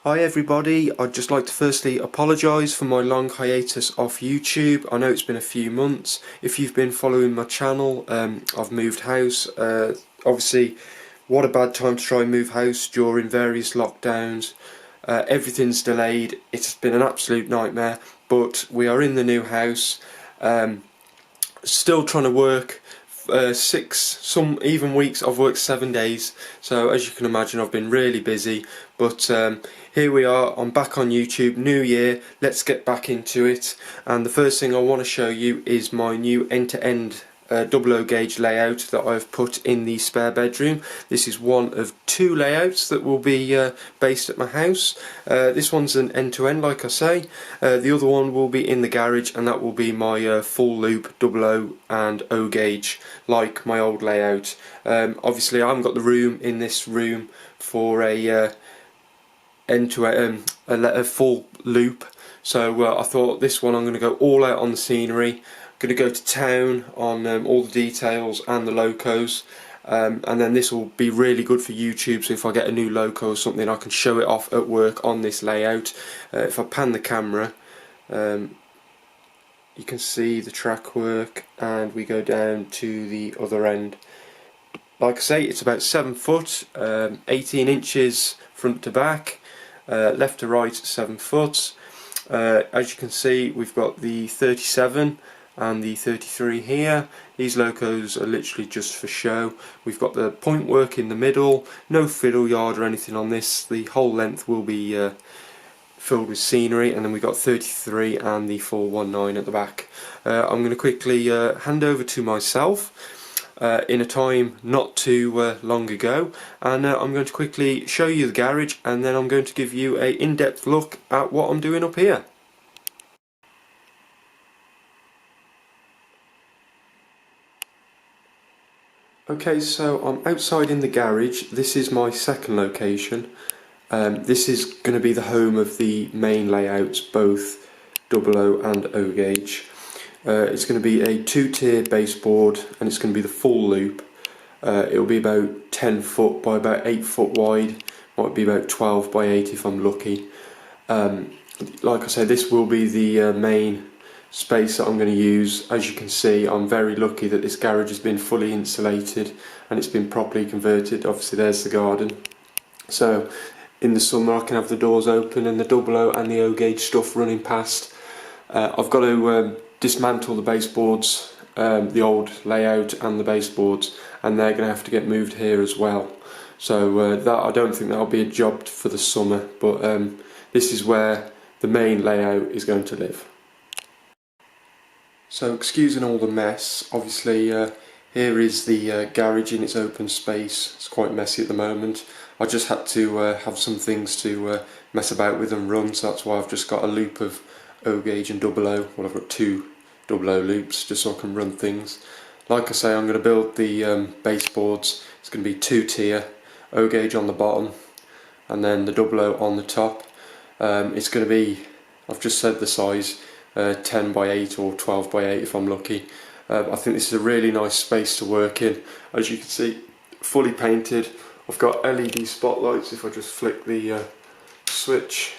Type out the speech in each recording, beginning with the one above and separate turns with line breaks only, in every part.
Hi everybody, I'd just like to firstly apologise for my long hiatus off YouTube. I know it's been a few months. If you've been following my channel, I've moved house. Obviously, what a bad time to try and move house during various lockdowns. Everything's delayed. It's been an absolute nightmare, but we are in the new house. Still trying to work. Some even weeks I've worked 7 days, so as you can imagine I've been really busy, but here we are, I'm back on YouTube, new year, let's get back into it. And the first thing I want to show you is my new end-to-end double O gauge layout that I've put in the spare bedroom. This is one of two layouts that will be based at my house. This one's an end-to-end, like I say. The other one will be in the garage, and that will be my full loop double O and O gauge, like my old layout. Obviously I haven't got the room in this room for a a full loop, so I thought this one I'm going to go all out on the scenery. Going to go to town on all the details and the locos, and then this will be really good for YouTube, so if I get a new loco or something I can show it off at work on this layout. If I pan the camera, you can see the track work, and we go down to the other end. Like I say, it's about 7 foot, 18 inches front to back, left to right 7 foot. As you can see, we've got the 37 and the 33 here. These locos are literally just for show. We've got the point work in the middle, no fiddle yard or anything on this. The whole length will be filled with scenery, and then we've got 33 and the 419 at the back. I'm going to quickly hand over to myself in a time not too long ago, and I'm going to quickly show you the garage, and then I'm going to give you an in-depth look at what I'm doing up here. Okay, so I'm outside in the garage. This is my second location. This is going to be the home of the main layouts, both double O and O gauge. It's going to be a 2-tier baseboard, and it's going to be the full loop. It'll be about 10 foot by about 8 foot wide, might be about 12 by 8 if I'm lucky. Like I said, this will be the main space that I'm going to use. As you can see, I'm very lucky that this garage has been fully insulated and it's been properly converted. Obviously there's the garden, so in the summer I can have the doors open and the double O and the O gauge stuff running past. I've got to dismantle the baseboards, the old layout and the baseboards, and they're going to have to get moved here as well. So that, I don't think that'll be a job for the summer, but this is where the main layout is going to live. So excusing all the mess, obviously here is the garage in its open space. It's quite messy at the moment. I just had to have some things to mess about with and run, so that's why I've just got a loop of O gauge and double O. Well, I've got 2 double O loops just so I can run things. Like I say, I'm going to build the baseboards. It's going to be 2-tier, O gauge on the bottom and then the double O on the top. It's going to be, I've just said the size, 10 by 8 or 12 by 8 if I'm lucky. I think this is a really nice space to work in. As you can see, fully painted. I've got LED spotlights. If I just flick the switch,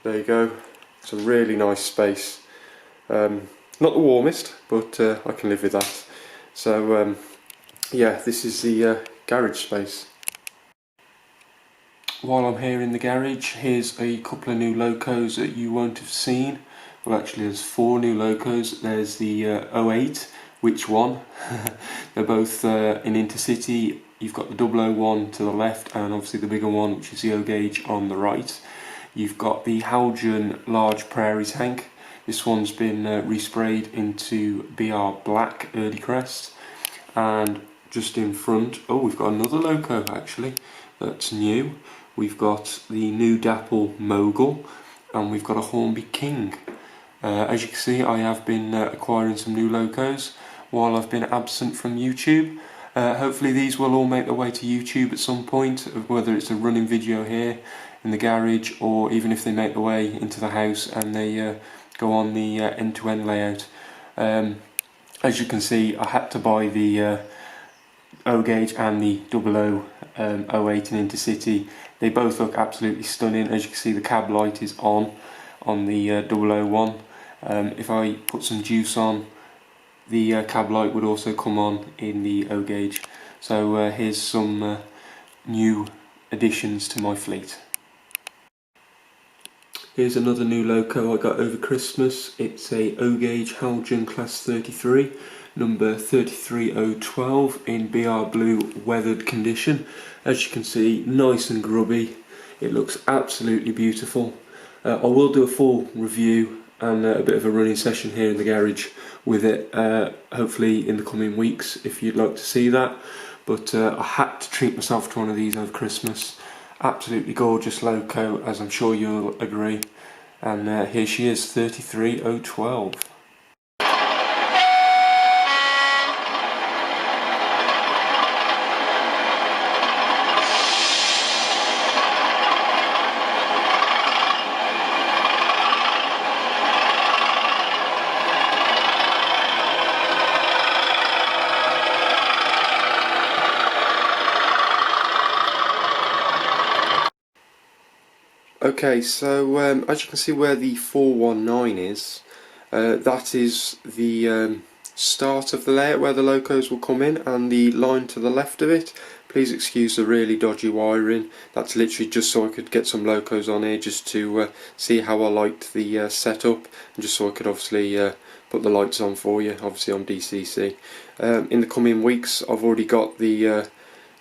there you go. It's a really nice space. Not the warmest, but I can live with that. So yeah, this is the garage space. While I'm here in the garage, here's a couple of new locos that you won't have seen. Well, actually there's 4 new locos. There's the 08, which one? They're both in Intercity. You've got the 001 to the left, and obviously the bigger one, which is the O gauge, on the right. You've got the Haldgen large prairie tank. This one's been resprayed into BR Black Early Crest. And just in front, oh, we've got another loco actually that's new. We've got the new Dapple Mogul, and we've got a Hornby King. As you can see, I have been acquiring some new locos while I've been absent from YouTube. Hopefully these will all make their way to YouTube at some point, whether it's a running video here in the garage, or even if they make their way into the house and they go on the end-to-end layout. As you can see, I had to buy the O gauge and the 00 08 in Intercity They both look absolutely stunning. As you can see, the cab light is on the 001. If I put some juice on, the cab light would also come on in the O gauge. So here's some new additions to my fleet. Here's another new Loco I got over Christmas. It's a O gauge halogen class 33, number 33012 in BR blue weathered condition. As you can see, nice and grubby. It looks absolutely beautiful. I will do a full review and a bit of a running session here in the garage with it, hopefully in the coming weeks if you'd like to see that. But I had to treat myself to one of these over Christmas. Absolutely gorgeous Loco, as I'm sure you'll agree. And here she is, 33012. Okay, so as you can see where the 419 is, that is the start of the layout where the Locos will come in, and the line to the left of it, please excuse the really dodgy wiring, that's literally just so I could get some Locos on here just to see how I liked the setup, and just so I could obviously put the lights on for you, obviously on DCC. In the coming weeks I've already got the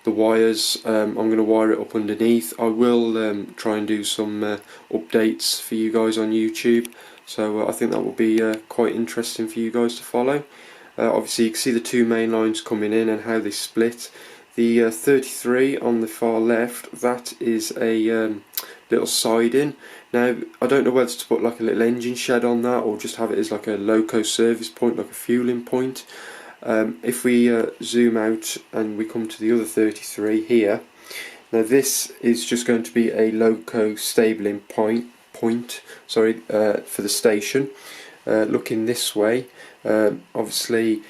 wires. I'm going to wire it up underneath. I will try and do some updates for you guys on YouTube, so I think that will be quite interesting for you guys to follow. Obviously you can see the two main lines coming in and how they split. The 33 on the far left, that is a little siding. Now I don't know whether to put like a little engine shed on that or just have it as like a Loco service point, like a fueling point. If we zoom out and we come to the other 33 here, now this is just going to be a Loco stabling point for the station. Looking this way, obviously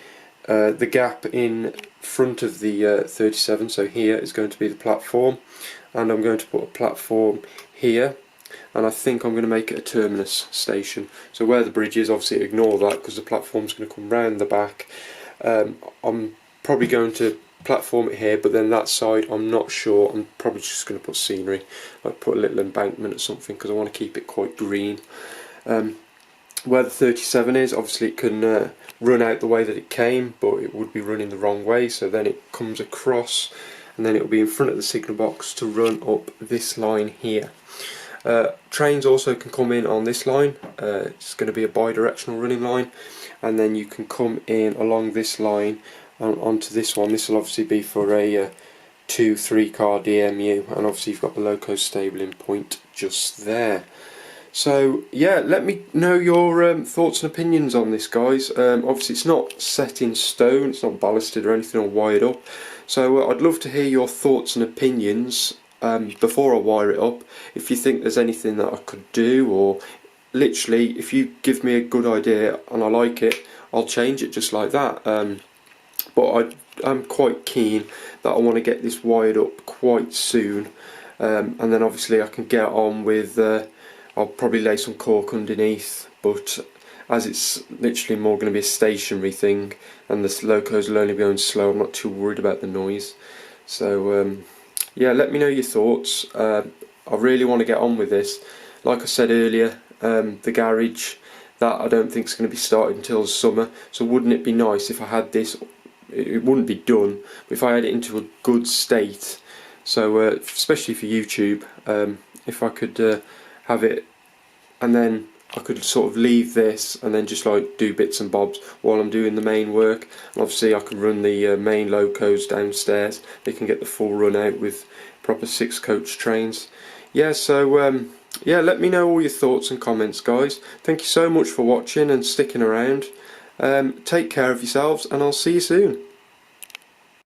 the gap in front of the 37, so here is going to be the platform, and I'm going to put a platform here, and I think I'm going to make it a terminus station. So where the bridge is, obviously ignore that because the platform's going to come round the back. I'm probably going to platform it here, but then that side I'm not sure. I'm probably just going to put scenery, like put a little embankment or something, because I want to keep it quite green. Where the 37 is, obviously it can run out the way that it came, but it would be running the wrong way, so then it comes across and then it will be in front of the signal box to run up this line here. Trains also can come in on this line. It's going to be a bi-directional running line, and then you can come in along this line onto this one. This will obviously be for a 2-3 car DMU, and obviously you've got the Loco stabling point just there. So yeah, let me know your thoughts and opinions on this, guys. Obviously it's not set in stone, it's not ballasted or anything or wired up, so I'd love to hear your thoughts and opinions before I wire it up. If you think there's anything that I could do, or literally if you give me a good idea and I like it, I'll change it just like that. But I'm quite keen that I want to get this wired up quite soon, and then obviously I can get on with I'll probably lay some cork underneath, but as it's literally more going to be a stationary thing and the Locos will only be going slow, I'm not too worried about the noise. So yeah, let me know your thoughts. I really want to get on with this. Like I said earlier, the garage, that I don't think is going to be started until the summer, so wouldn't it be nice if I had this, it wouldn't be done, but if I had it into a good state, so especially for YouTube, if I could have it, and then I could sort of leave this and then just like do bits and bobs while I'm doing the main work. And obviously I can run the main Locos downstairs, they can get the full run out with proper 6-coach trains. Yeah, so yeah, let me know all your thoughts and comments, guys. Thank you so much for watching and sticking around. Take care of yourselves, and I'll see you soon.